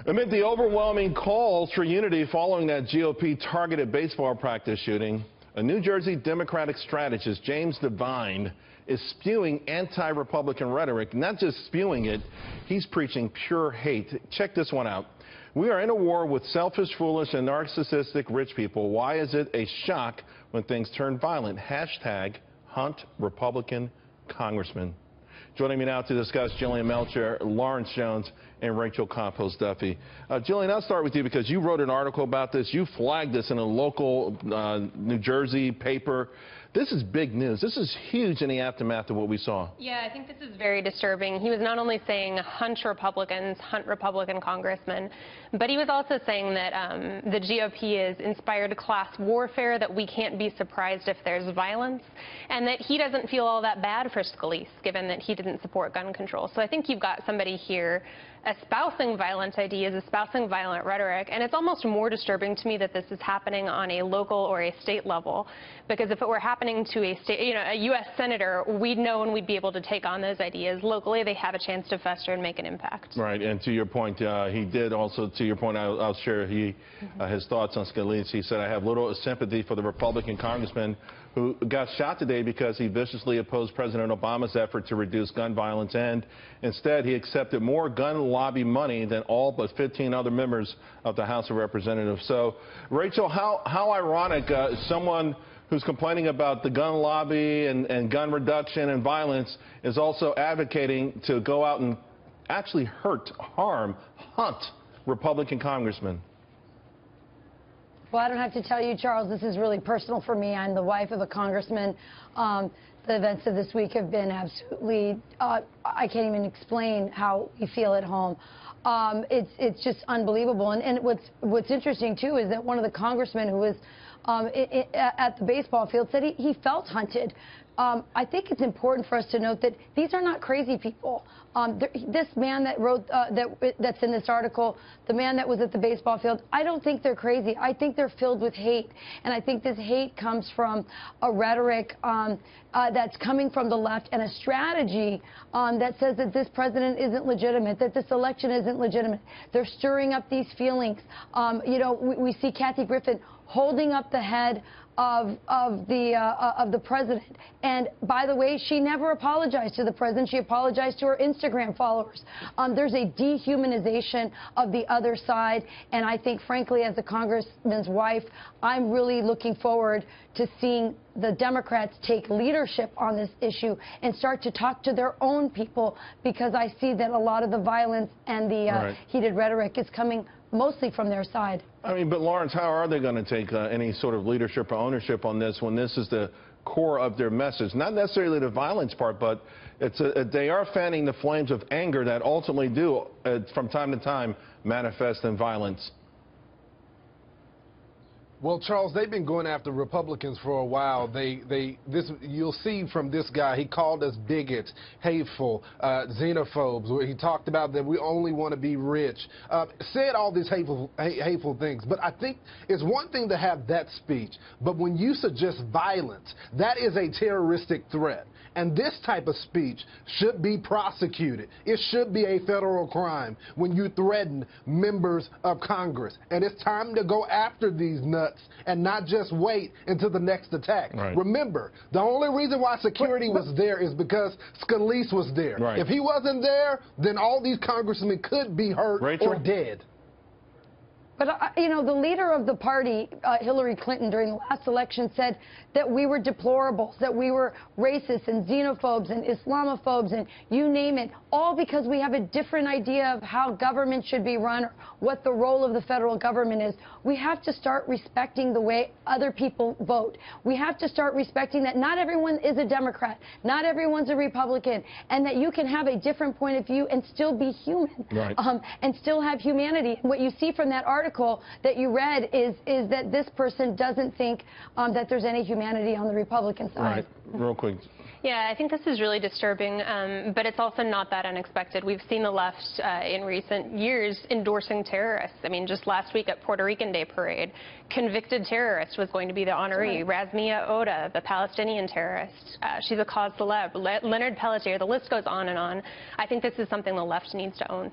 Amid the overwhelming calls for unity following that GOP targeted baseball practice shooting, a New Jersey Democratic strategist, James Devine, is spewing anti-Republican rhetoric. Not just spewing it, he's preaching pure hate. Check this one out. We are in a war with selfish, foolish, and narcissistic rich people. Why is it a shock when things turn violent? Hashtag hunt Republican congressman. Joining me now to discuss Jillian, Melchior, Lawrence Jones, and Rachel Campos-Duffy. Jillian, I'll start with you because you wrote an article about this. You flagged this in a local New Jersey paper. This is big news. This is huge in the aftermath of what we saw. Yeah, I think this is very disturbing. He was not only saying hunt Republicans, hunt Republican congressmen, but he was also saying that the GOP is inspired class warfare, that we can't be surprised if there's violence, and that he doesn't feel all that bad for Scalise, given that he didn't support gun control. So I think you've got somebody here espousing violent ideas, espousing violent rhetoric, and it's almost more disturbing to me that this is happening on a local or a state level, because if it were happening to a state, a U.S. senator, we'd know and we'd be able to take on those ideas. Locally, they have a chance to fester and make an impact. Right, and to your point, he did also, to your point, I'll share his thoughts on Scalise. He said, I have little sympathy for the Republican congressman who got shot today because he viciously opposed President Obama's effort to reduce gun violence, and instead he accepted more gun lobby money than all but 15 other members of the House of Representatives. So, Rachel, how ironic someone who's complaining about the gun lobby and gun reduction and violence is also advocating to go out and actually hunt Republican congressmen. Well, I don't have to tell you, Charles, this is really personal for me. I'm the wife of a congressman. The events of this week have been absolutely, I can't even explain how we feel at home. It's just unbelievable. And what's interesting, too, is that one of the congressmen who was at the baseball field said he felt hunted. I think it's important for us to note that these are not crazy people. This man that wrote that's in this article, the man that was at the baseball field, I don't think they're crazy. I think they're filled with hate, and I think this hate comes from a rhetoric that's coming from the left and a strategy that says that this president isn't legitimate, that this election isn't legitimate. They're stirring up these feelings. We see Kathy Griffin holding up the head of the president. And by the way, she never apologized to the president. She apologized to her Instagram followers. There's a dehumanization of the other side. And I think, frankly, as a congressman's wife, I'm really looking forward to seeing the Democrats take leadership on this issue and start to talk to their own people, because I see that a lot of the violence and the heated rhetoric is coming mostly from their side. I mean, but Lawrence, how are they going to take any sort of leadership or ownership on this when this is the core of their message? Not necessarily the violence part, but they are fanning the flames of anger that ultimately do, from time to time, manifest in violence. Well, Charles, they've been going after Republicans for a while. You'll see from this guy, he called us bigots, hateful, xenophobes, where he talked about that we only want to be rich, said all these hateful things. But I think it's one thing to have that speech, but when you suggest violence, that is a terroristic threat. And this type of speech should be prosecuted. It should be a federal crime when you threaten members of Congress. And it's time to go after these nuts and not just wait until the next attack. Right. Remember, the only reason why security was there is because Scalise was there. Right. If he wasn't there, then all these congressmen could be hurt Rachel? or dead. But, the leader of the party, Hillary Clinton, during the last election said that we were deplorables, that we were racist and xenophobes and Islamophobes and you name it, all because we have a different idea of how government should be run or what the role of the federal government is. We have to start respecting the way other people vote. We have to start respecting that not everyone is a Democrat, not everyone's a Republican, and that you can have a different point of view and still be human, and still have humanity. What you see from that article that you read is that this person doesn't think that there's any humanity on the Republican side. Right, real quick. Yeah, I think this is really disturbing, but it's also not that unexpected. We've seen the left in recent years endorsing terrorists. I mean, just last week at Puerto Rican Day Parade, convicted terrorist was going to be the honoree. Right. Razmia Oda, the Palestinian terrorist, she's a cause célèbre. Leonard Pelletier, the list goes on and on. I think this is something the left needs to own.